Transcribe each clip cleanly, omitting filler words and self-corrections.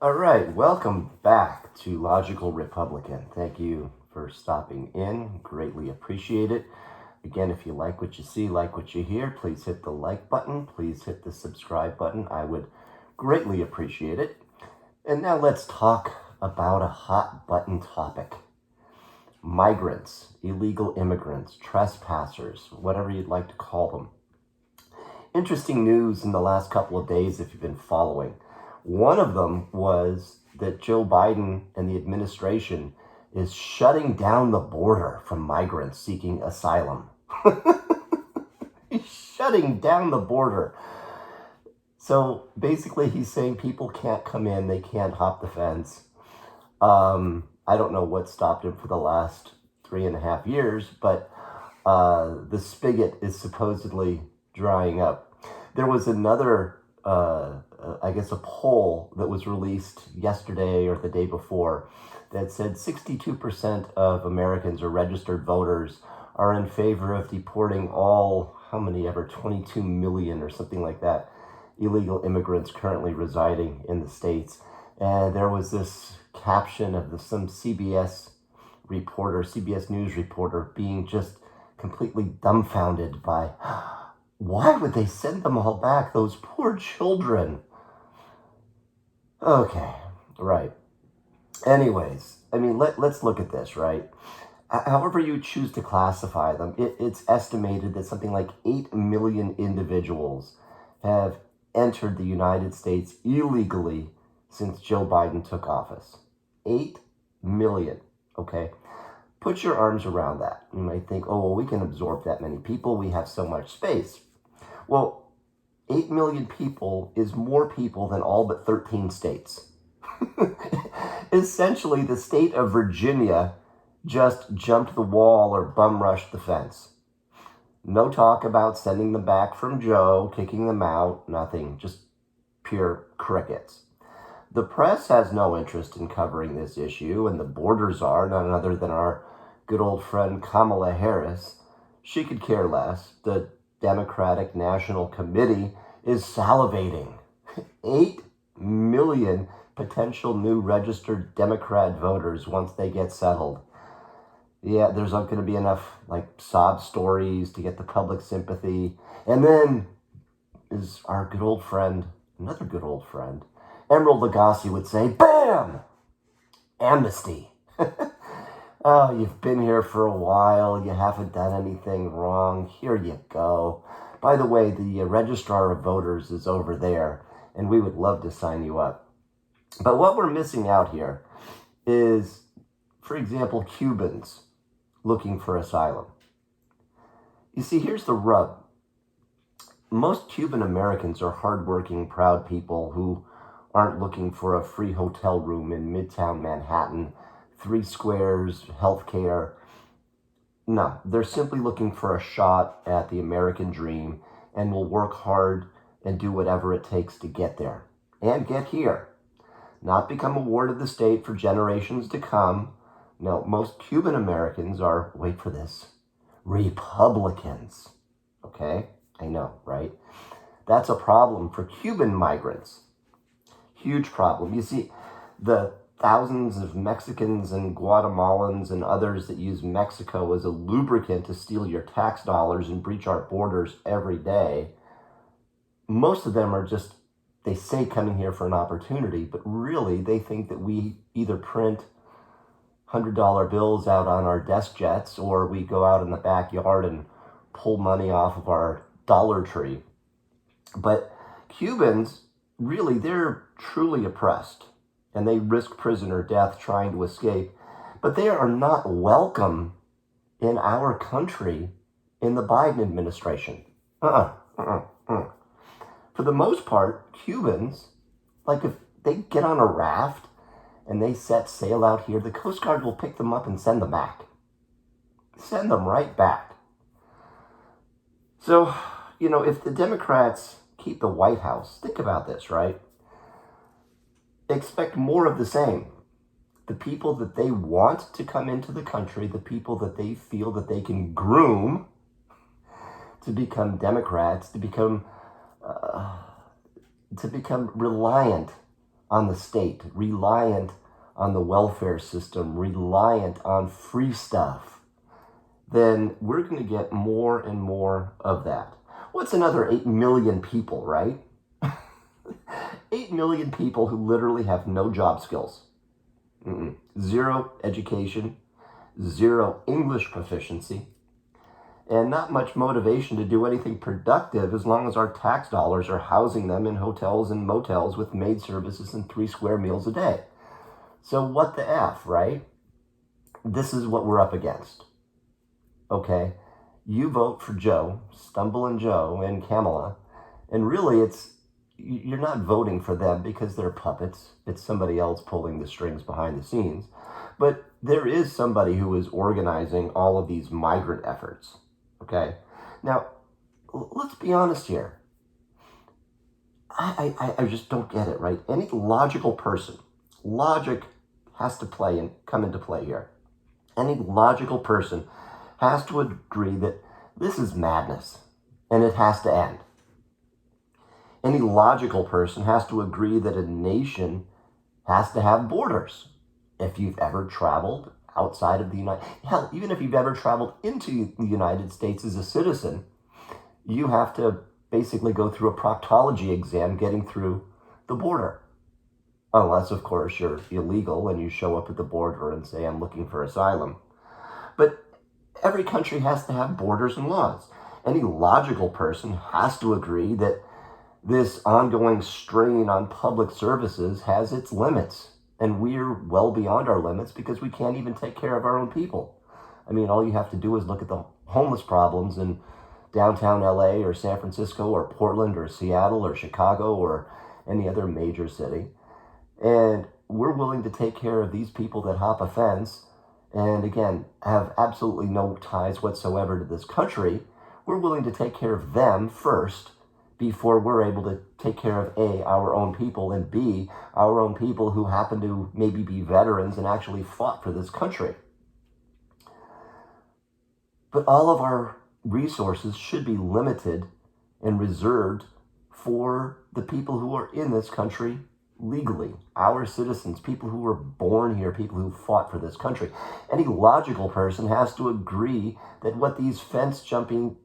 All right, welcome back to Logical Republican. Thank you for stopping in. Greatly appreciate it. Again, if you like what you see, like what you hear, please hit the like button. Please hit the subscribe button. I would greatly appreciate it. And now let's talk about a hot button topic. Migrants, illegal immigrants, trespassers, whatever you'd like to call them. Interesting news in the last couple of days if you've been following. One of them was that Joe Biden and the administration is shutting down the border from migrants seeking asylum. He's shutting down the border. So basically he's saying people can't come in, they can't hop the fence. I don't know what stopped him for the last 3.5 years, but the spigot is supposedly drying up. There was another, I guess, a poll that was released yesterday or the day before that said 62% of Americans or registered voters are in favor of deporting all, how many ever, 22 million or something like that, illegal immigrants currently residing in the States. And there was this caption of some CBS News reporter being just completely dumbfounded by, why would they send them all back? Those poor children. Okay, right. Anyways, I mean, let's look at this, right? However you choose to classify them, it's estimated that something like 8 million individuals have entered the United States illegally since Joe Biden took office. 8 million, okay? Put your arms around that. You might think, oh, well, we can absorb that many people. We have so much space. Well, 8 million people is more people than all but 13 states. Essentially, the state of Virginia just jumped the wall or bum rushed the fence. No talk about sending them back from Joe, kicking them out, nothing, just pure crickets. The press has no interest in covering this issue, and the borders are none other than our good old friend Kamala Harris. She could care less. The Democratic National Committee is salivating. 8 million potential new registered Democrat voters once they get settled. Yeah, there's not going to be enough sob stories to get the public sympathy. And then is our good old friend, another good old friend, Emerald Lagasse would say, bam! Amnesty. Oh, you've been here for a while. You haven't done anything wrong. Here you go. By the way, the registrar of voters is over there, and we would love to sign you up. But what we're missing out here is, for example, Cubans looking for asylum. You see, here's the rub. Most Cuban Americans are hardworking, proud people who aren't looking for a free hotel room in Midtown Manhattan, 3 squares, healthcare. No, they're simply looking for a shot at the American dream and will work hard and do whatever it takes to get there and get here. Not become a ward of the state for generations to come. No, most Cuban Americans are, wait for this, Republicans. Okay? I know, right? That's a problem for Cuban migrants. Huge problem. You see, the thousands of Mexicans and Guatemalans and others that use Mexico as a lubricant to steal your tax dollars and breach our borders every day, most of them are just, they say coming here for an opportunity, but really they think that we either print $100 bills out on our desk jets or we go out in the backyard and pull money off of our Dollar Tree. But Cubans, really, they're truly oppressed and they risk prison or death trying to escape, but they are not welcome in our country in the Biden administration. For the most part, Cubans, if they get on a raft and they set sail out here, the Coast Guard will pick them up and send them back. Send them right back. So, if the Democrats keep the White House, think about this, right? Expect more of the same. The people that they want to come into the country, the people that they feel that they can groom to become Democrats, to become reliant on the state, reliant on the welfare system, reliant on free stuff, then we're going to get more and more of that. What's another 8 million people, right? 8 million people who literally have no job skills. Zero education, zero English proficiency, and not much motivation to do anything productive as long as our tax dollars are housing them in hotels and motels with maid services and 3 square meals a day. So what the F, right? This is what we're up against. Okay? You vote for Joe, Stumbling Joe, and Kamala, and really you're not voting for them because they're puppets. It's somebody else pulling the strings behind the scenes. But there is somebody who is organizing all of these migrant efforts. Okay? Now, let's be honest here. I just don't get it, right? Any logical person, logic has to come into play here. Any logical person has to agree that this is madness and it has to end. Any logical person has to agree that a nation has to have borders. If you've ever traveled outside of the hell, even if you've ever traveled into the United States as a citizen, you have to basically go through a proctology exam getting through the border. Unless, of course, you're illegal and you show up at the border and say, I'm looking for asylum. But every country has to have borders and laws. Any logical person has to agree that this ongoing strain on public services has its limits. And we're well beyond our limits because we can't even take care of our own people. I mean, all you have to do is look at the homeless problems in downtown LA or San Francisco or Portland or Seattle or Chicago or any other major city. And we're willing to take care of these people that hop a fence and, again, have absolutely no ties whatsoever to this country. We're willing to take care of them first before we're able to take care of A, our own people, and B, our own people who happen to maybe be veterans and actually fought for this country. But all of our resources should be limited and reserved for the people who are in this country legally, our citizens, people who were born here, people who fought for this country. Any logical person has to agree that what these fence jumping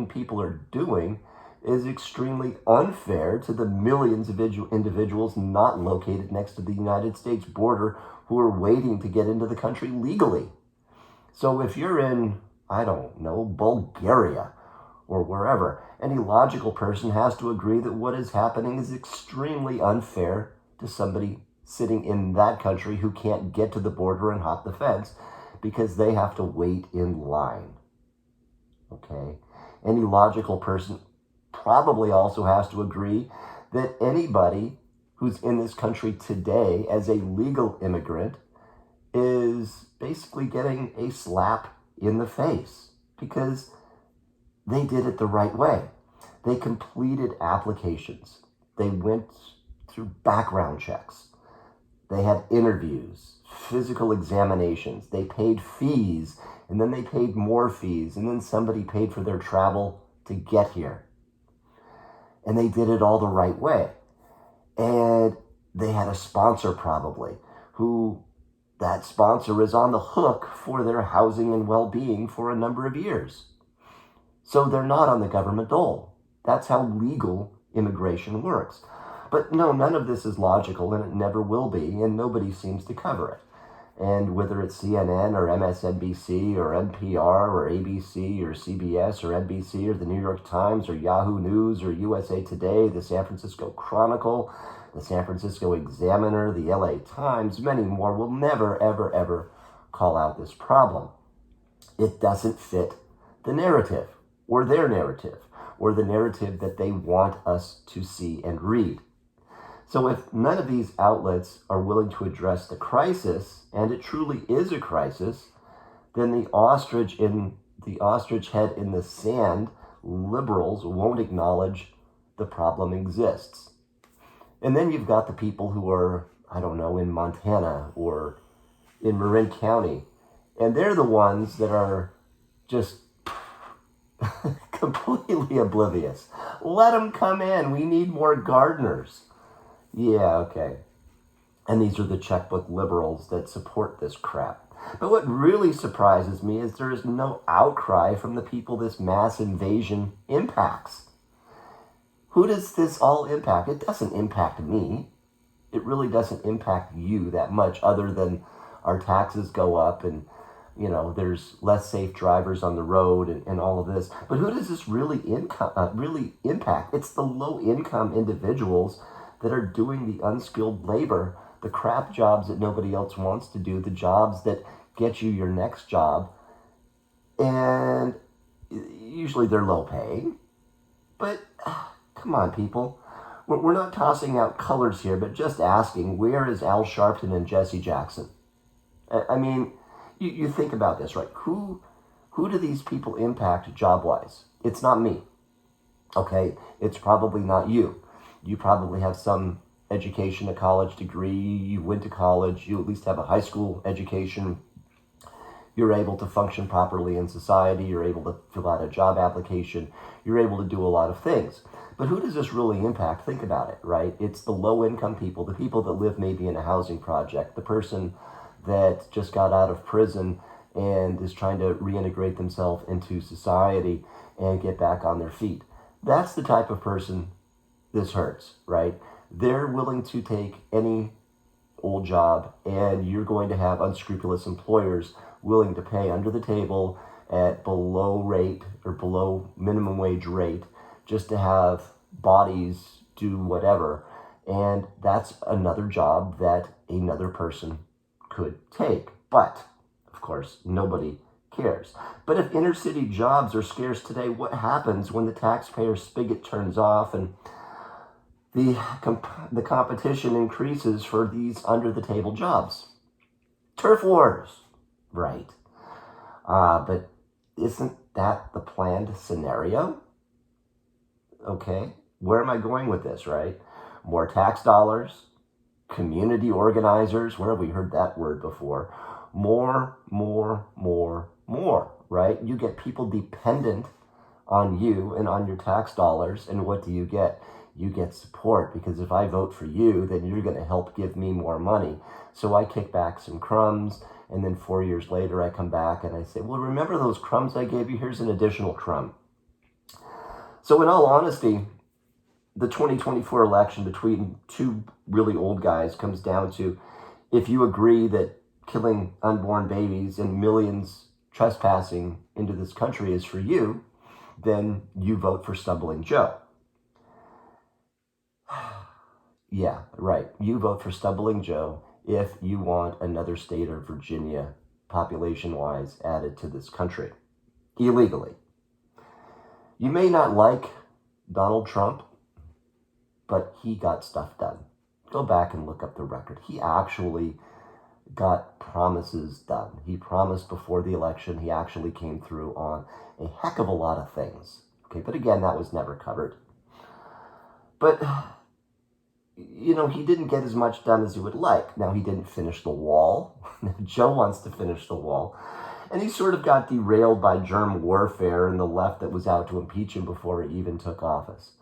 people are doing is extremely unfair to the millions of individuals not located next to the United States border who are waiting to get into the country legally. So if you're in, I don't know, Bulgaria or wherever, any logical person has to agree that what is happening is extremely unfair to somebody sitting in that country who can't get to the border and hop the fence because they have to wait in line. Okay? Any logical person probably also has to agree that anybody who's in this country today as a legal immigrant is basically getting a slap in the face because they did it the right way. They completed applications. They went through background checks. They had interviews, physical examinations. They paid fees, and then they paid more fees, and then somebody paid for their travel to get here. And they did it all the right way. And they had a sponsor probably, who that sponsor is on the hook for their housing and well-being for a number of years. So they're not on the government dole. That's how legal immigration works. But no, none of this is logical, and it never will be, and nobody seems to cover it. And whether it's CNN or MSNBC or NPR or ABC or CBS or NBC or the New York Times or Yahoo News or USA Today, the San Francisco Chronicle, the San Francisco Examiner, the LA Times, many more will never, ever, ever call out this problem. It doesn't fit the narrative or their narrative or the narrative that they want us to see and read. So if none of these outlets are willing to address the crisis, and it truly is a crisis, then the ostrich head in the sand liberals won't acknowledge the problem exists. And then you've got the people who are, I don't know, in Montana or in Marin County, and they're the ones that are just completely oblivious. Let them come in. We need more gardeners. Yeah, okay. And these are the checkbook liberals that support this crap. But what really surprises me is there is no outcry from the people this mass invasion impacts. Who does this all impact? It doesn't impact me. It really doesn't impact you that much, other than our taxes go up and there's less safe drivers on the road and all of this. But who does this really impact? It's the low income individuals that are doing the unskilled labor, the crap jobs that nobody else wants to do, the jobs that get you your next job. And usually they're low paying. But come on, people. We're not tossing out colors here, but just asking, where is Al Sharpton and Jesse Jackson? I mean, you think about this, right? Who do these people impact job-wise? It's not me, okay? It's probably not you. You probably have some education, a college degree. You went to college. You at least have a high school education. You're able to function properly in society. You're able to fill out a job application. You're able to do a lot of things. But who does this really impact? Think about it, right? It's the low-income people, the people that live maybe in a housing project, the person that just got out of prison and is trying to reintegrate themselves into society and get back on their feet. That's the type of person this hurts, right? They're willing to take any old job, and you're going to have unscrupulous employers willing to pay under the table at below rate or below minimum wage rate just to have bodies do whatever. And that's another job that another person could take. But, of course, nobody cares. But if inner city jobs are scarce today, what happens when the taxpayer spigot turns off and the competition increases for these under-the-table jobs? Turf wars, right? But isn't that the planned scenario? Okay, where am I going with this, right? More tax dollars, community organizers, where have we heard that word before? More, right? You get people dependent on you and on your tax dollars, and what do you get? You get support, because if I vote for you, then you're going to help give me more money. So I kick back some crumbs, and then 4 years later I come back and I say, well, remember those crumbs I gave you? Here's an additional crumb. So in all honesty, the 2024 election between two really old guys comes down to, if you agree that killing unborn babies and millions trespassing into this country is for you, then you vote for Stumbling Joe. Yeah, right. You vote for Stumbling Joe if you want another state of Virginia, population-wise, added to this country, illegally. You may not like Donald Trump, but he got stuff done. Go back and look up the record. He actually got promises done. He promised before the election. He actually came through on a heck of a lot of things. Okay, but again, that was never covered. But, he didn't get as much done as he would like. Now, he didn't finish the wall. Joe wants to finish the wall. And he sort of got derailed by germ warfare and the left that was out to impeach him before he even took office.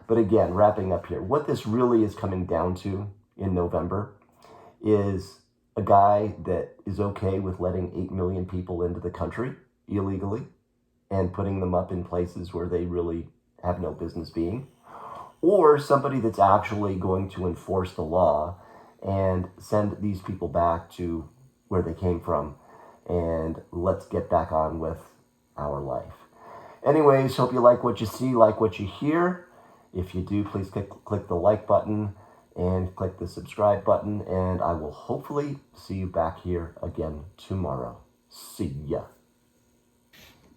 But again, wrapping up here, what this really is coming down to in November is a guy that is okay with letting 8 million people into the country illegally and putting them up in places where they really have no business being, or somebody that's actually going to enforce the law and send these people back to where they came from, and let's get back on with our life. Anyways, hope you like what you see, like what you hear. If you do, please click the like button and click the subscribe button, and I will hopefully see you back here again tomorrow. See ya.